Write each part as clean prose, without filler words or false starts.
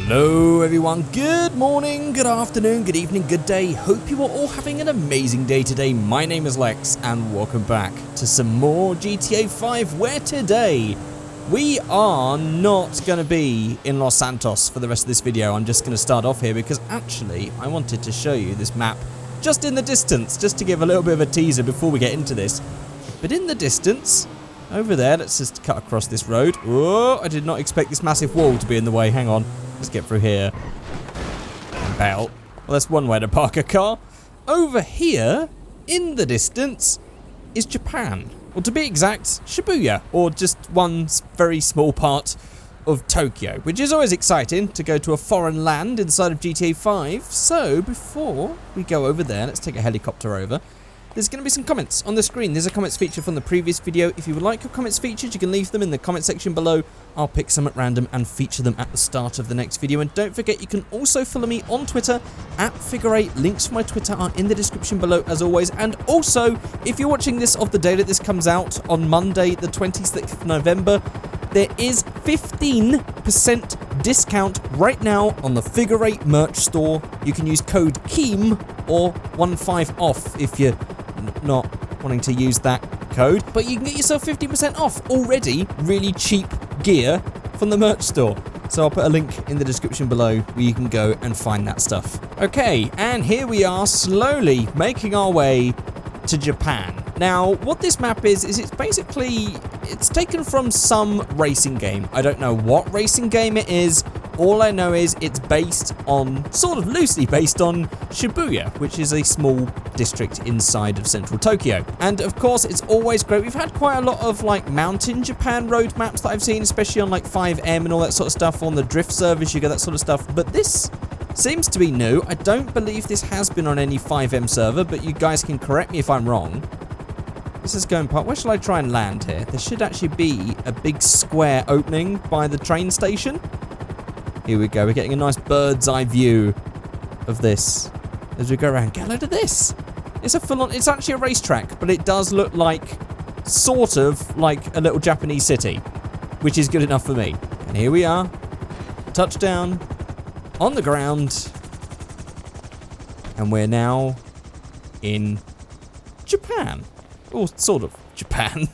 Hello everyone, good morning, good afternoon, good evening, good day. Hope you are all having an amazing day today. My name is Lex and welcome back to some more GTA 5, where today we are not going to be in Los Santos for the rest of this video. I'm just going to start off here because actually I wanted to show you this map just in the distance, just to give a little bit of a teaser before we get into this. But in the distance, over there, let's just cut across this road. Oh, I did not expect this massive wall to be in the way. Hang on. Let's get through here. And belt. Well, that's one way to park a car. Over here, in the distance, is Japan. Well, to be exact, Shibuya, or just one very small part of Tokyo, which is always exciting to go to a foreign land inside of GTA 5. So, before we go over there, let's take a helicopter over. There's going to be some comments on the screen. There's a comments feature from the previous video. If you would like your comments featured, you can leave them in the comment section below. I'll pick some at random and feature them at the start of the next video. And don't forget, you can also follow me on Twitter at Figureight. Links for my Twitter are in the description below as always. And also, if you're watching this of the day that this comes out on Monday, the 26th of November, there is 15% discount right now on the Figureight merch store. You can use code KLIM or 15 off if you're not wanting to use that code, but you can get yourself 50% off already really cheap gear from the merch store. So I'll put a link in the description below where you can go and find that stuff. Okay, and here we are slowly making our way to Japan. Now, what this map is it's taken from some racing game. I don't know what racing game it is. All I know is it's based on, sort of loosely based on Shibuya, which is a small district inside of central Tokyo. And of course, it's always great. We've had quite a lot of like mountain Japan road maps that I've seen, especially on like 5M and all that sort of stuff. On the drift service, you get that sort of stuff. But this seems to be new. I don't believe this has been on any 5M server, but you guys can correct me if I'm wrong. This is going past. Where shall I try and land here? There should actually be a big square opening by the train station. Here we go. We're getting a nice bird's eye view of this as we go around. Get a load of this. It's a full-on. It's actually a racetrack, but it does look like sort of like a little Japanese city, which is good enough for me. And here we are. Touchdown on the ground. And we're now in Japan. Or sort of Japan.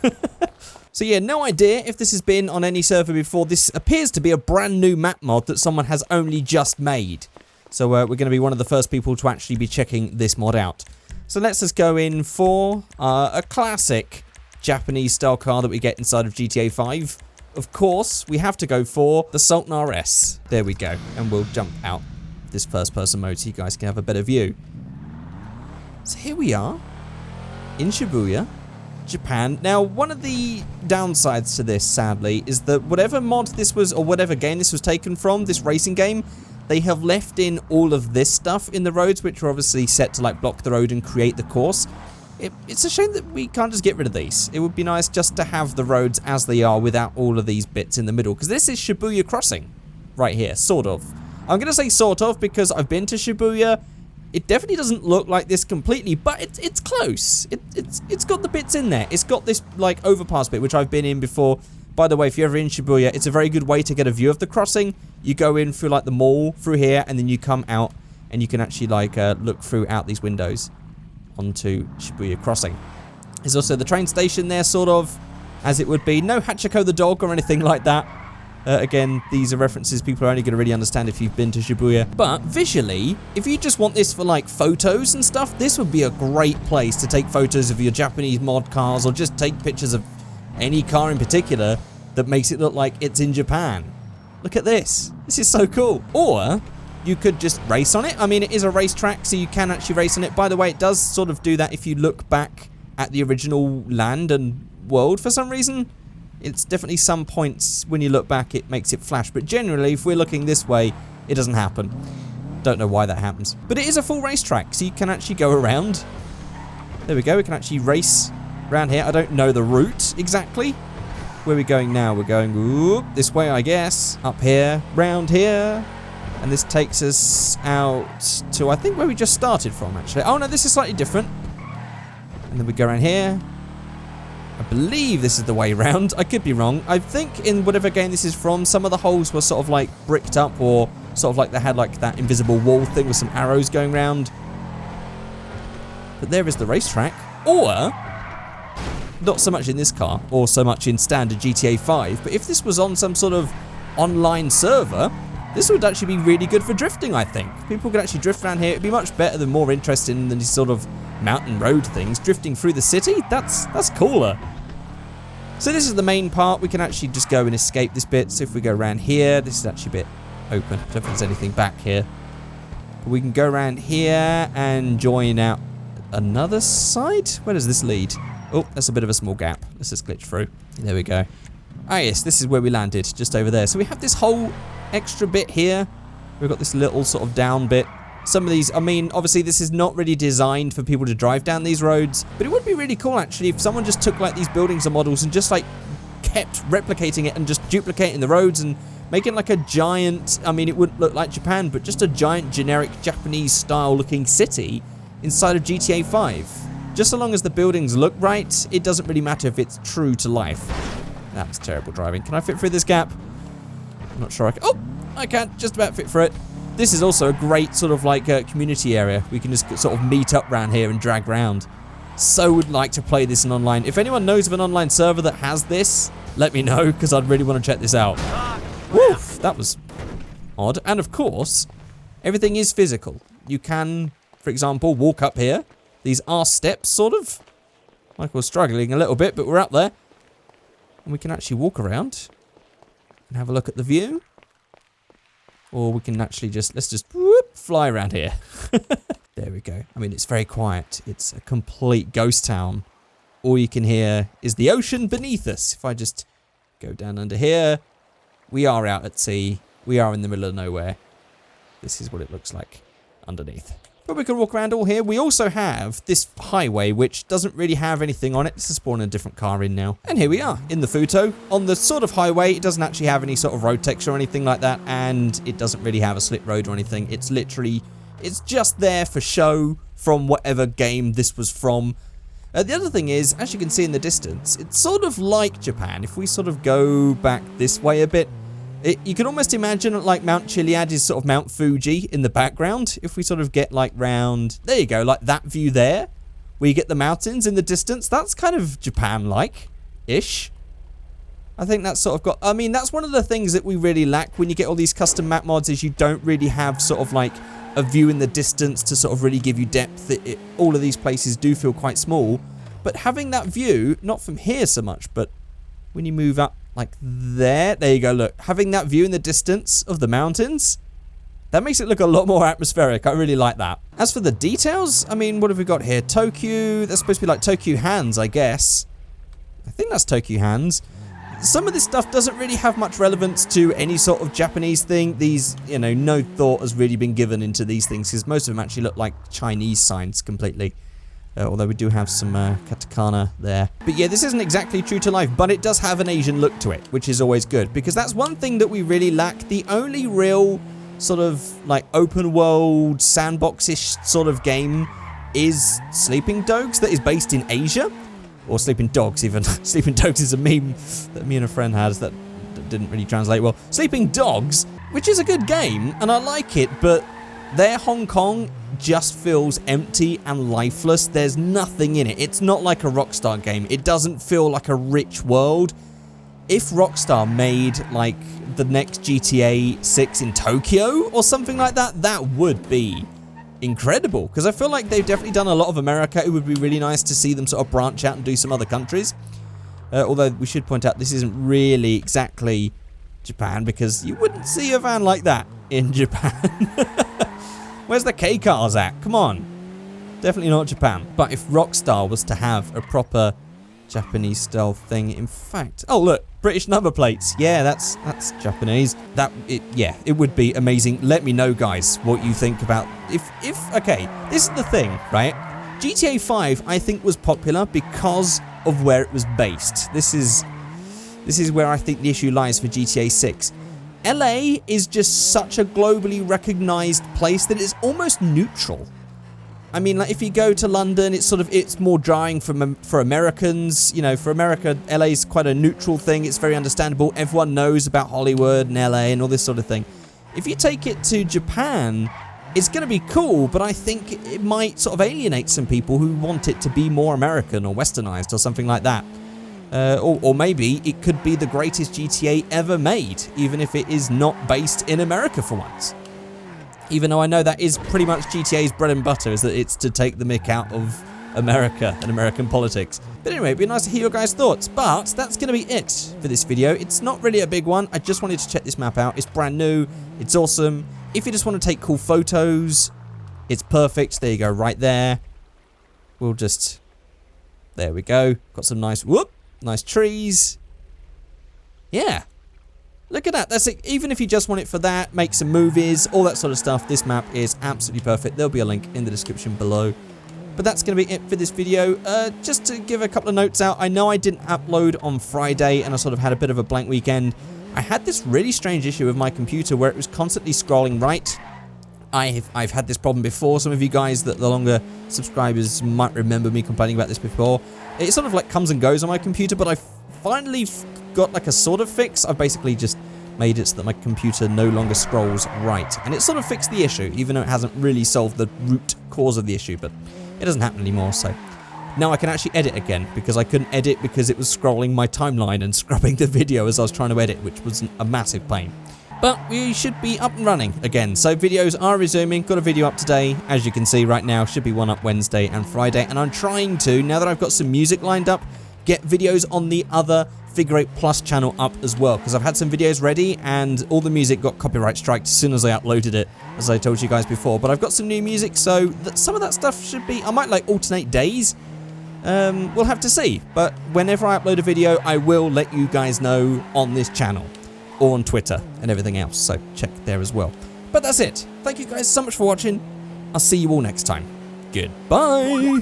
So yeah, no idea if this has been on any server before. This appears to be a brand new map mod that someone has only just made. So we're going to be one of the first people to actually be checking this mod out. So let's just go in for a classic Japanese style car that we get inside of GTA 5. Of course, we have to go for the Sultan RS. There we go. And we'll jump out this first person mode so you guys can have a better view. So here we are in Shibuya, Japan. Now, one of the downsides to this, sadly, is that whatever mod this was, or whatever game this was taken from, this racing game, they have left in all of this stuff in the roads, which are obviously set to like block the road and create the course. It's a shame that we can't just get rid of these. It would be nice just to have the roads as they are without all of these bits in the middle, because this is Shibuya Crossing right here, sort of. I'm going to say sort of because I've been to Shibuya. It definitely doesn't look like this completely, but it's close. It's got the bits in there. It's got this like overpass bit, which I've been in before. By the way, if you're ever in Shibuya, it's a very good way to get a view of the crossing. You go in through like the mall through here, and then you come out, and you can actually like look through out these windows onto Shibuya Crossing. There's also the train station there, sort of, as it would be. No Hachiko the dog or anything like that. Again, these are references people are only going to really understand if you've been to Shibuya. But visually, if you just want this for like photos and stuff, this would be a great place to take photos of your Japanese mod cars, or just take pictures of any car in particular that makes it look like it's in Japan. Look at this. This is so cool. Or you could just race on it. I mean, it is a racetrack, so you can actually race on it. By the way, it does sort of do that if you look back at the original land and world for some reason. It's definitely some points when you look back it makes it flash, but generally if we're looking this way it doesn't happen. Don't know why that happens. But it is a full racetrack, so you can actually go around. There we go, we can actually race around here. I don't know the route exactly. Where are we going now? We're going whoop, this way, I guess. Up here, round here. And this takes us out to, I think, where we just started from, actually. Oh no, this is slightly different. And then we go around here. I believe this is the way round. I could be wrong. I think in whatever game this is from, some of the holes were sort of like bricked up or sort of like they had like that invisible wall thing with some arrows going around. But there is the racetrack. Or, not so much in this car, or so much in standard GTA 5, but if this was on some sort of online server, this would actually be really good for drifting, I think. People could actually drift around here. It'd be much better than more interesting than these sort of mountain road things. Drifting through the city, that's cooler. So this is the main part. We can actually just go and escape this bit. So if we go around here, this is actually a bit open. I don't think there's anything back here. But we can go around here and join out another side. Where does this lead? Oh, that's a bit of a small gap. Let's just glitch through. There we go. Ah, yes, this is where we landed, just over there. So we have this whole extra bit here. We've got this little sort of down bit. Some of these, I mean, obviously this is not really designed for people to drive down these roads, but it would be really cool actually if someone just took like these buildings or models and just like kept replicating it and just duplicating the roads and making like a giant, I mean, it wouldn't look like Japan, but just a giant generic Japanese style looking city inside of GTA 5. Just so long as the buildings look right, it doesn't really matter if it's true to life. That was terrible driving. Can I fit through this gap? I'm not sure I can. Oh, I can just about fit through it. This is also a great sort of like community area. We can just sort of meet up around here and drag around. So would like to play this in online. If anyone knows of an online server that has this, let me know, because I'd really want to check this out. Woof, that was odd. And of course, everything is physical. You can, for example, walk up here. These are steps, sort of. Like we're struggling a little bit, but we're up there. And we can actually walk around and have a look at the view. Or we can actually just, let's just whoop, fly around here. There we go. I mean, it's very quiet. It's a complete ghost town. All you can hear is the ocean beneath us. If I just go down under here, we are out at sea. We are in the middle of nowhere. This is what it looks like underneath. But we can walk around all here. We also have this highway, which doesn't really have anything on it. This is spawning a different car in now. And here we are, in the Futo. On the sort of highway, it doesn't actually have any sort of road texture or anything like that. And it doesn't really have a slip road or anything. It's literally, it's just there for show from whatever game this was from. The other thing is, as you can see in the distance, it's sort of like Japan. If we sort of go back this way a bit, you can almost imagine like Mount Chiliad is sort of Mount Fuji in the background. If we sort of get like round, there you go, like that view there, where you get the mountains in the distance, that's kind of Japan-like-ish. I think that's sort of got, I mean, that's one of the things that we really lack when you get all these custom map mods is you don't really have sort of like a view in the distance to sort of really give you depth. All of these places do feel quite small, but having that view, not from here so much, but when you move up, like there you go, look. Having that view in the distance of the mountains, that makes it look a lot more atmospheric. I really like that. As for the details, I mean, what have we got here? Tokyo, that's supposed to be like Tokyo hands, I guess. I think that's Tokyo hands. Some of this stuff doesn't really have much relevance to any sort of Japanese thing. These, you know, no thought has really been given into these things because most of them actually look like Chinese signs completely. Although we do have some katakana there. But yeah, this isn't exactly true to life, but it does have an Asian look to it, which is always good, because that's one thing that we really lack. The only real sort of like open world sandbox-ish sort of game is Sleeping Dogs that is based in Asia. Or Sleeping Dogs even. Sleeping Dogs is a meme that me and a friend had that didn't really translate well. Sleeping Dogs, which is a good game, and I like it, but their Hong Kong just feels empty and lifeless. There's nothing in it. It's not like a Rockstar game. It doesn't feel like a rich world. If Rockstar made like the next GTA 6 in Tokyo or something like that, that would be incredible, because I feel like they've definitely done a lot of America. It would be really nice to see them sort of branch out and do some other countries. Although we should point out this isn't really exactly Japan, because you wouldn't see a van like that in Japan. Where's the K cars at? Come on. Definitely not Japan. But if Rockstar was to have a proper Japanese style thing, in fact, oh look, British number plates. Yeah, that's Japanese. Yeah, it would be amazing. Let me know, guys, what you think about okay, this is the thing, right? GTA 5 I think was popular because of where it was based. This is where I think the issue lies for GTA 6. LA is just such a globally recognized place that it's almost neutral. I mean, like if you go to London, it's more jarring for Americans. You know, for America, LA is quite a neutral thing. It's very understandable. Everyone knows about Hollywood and LA and all this sort of thing. If you take it to Japan, it's going to be cool, but I think it might sort of alienate some people who want it to be more American or westernized or something like that. Or maybe it could be the greatest GTA ever made, even if it is not based in America for once. Even though I know that is pretty much GTA's bread and butter, is that it's to take the mick out of America and American politics. But anyway, it'd be nice to hear your guys' thoughts. But that's going to be it for this video. It's not really a big one. I just wanted to check this map out. It's brand new. It's awesome. If you just want to take cool photos, it's perfect. There you go, right there. We'll just... There we go. Got some nice trees. Yeah. Look at that. That's it. Even if you just want it for that, make some movies, all that sort of stuff, this map is absolutely perfect. There'll be a link in the description below. But that's going to be it for this video. Just to give a couple of notes out, I know I didn't upload on Friday and I sort of had a bit of a blank weekend. I had this really strange issue with my computer where it was constantly scrolling right. I've had this problem before. Some of you guys that the longer subscribers might remember me complaining about this before. It sort of like comes and goes on my computer, but I finally got like a sort of fix. I've basically just made it so that my computer no longer scrolls right. And it sort of fixed the issue, even though it hasn't really solved the root cause of the issue, but it doesn't happen anymore, so... Now I can actually edit again, because I couldn't edit because it was scrolling my timeline and scrubbing the video as I was trying to edit, which was a massive pain. But we should be up and running again, so videos are resuming. Got a video up today, as you can see right now. Should be one up Wednesday and Friday, and I'm trying to, now that I've got some music lined up, get videos on the other Figureight Plus channel up as well, because I've had some videos ready and all the music got copyright striked as soon as I uploaded it, as I told you guys before. But I've got some new music, so some of that stuff should be, I might like alternate days. We'll have to see, but whenever I upload a video, I will let you guys know on this channel, or on Twitter and everything else, so check there as well. But that's it. Thank you guys so much for watching. I'll see you all next time. Goodbye!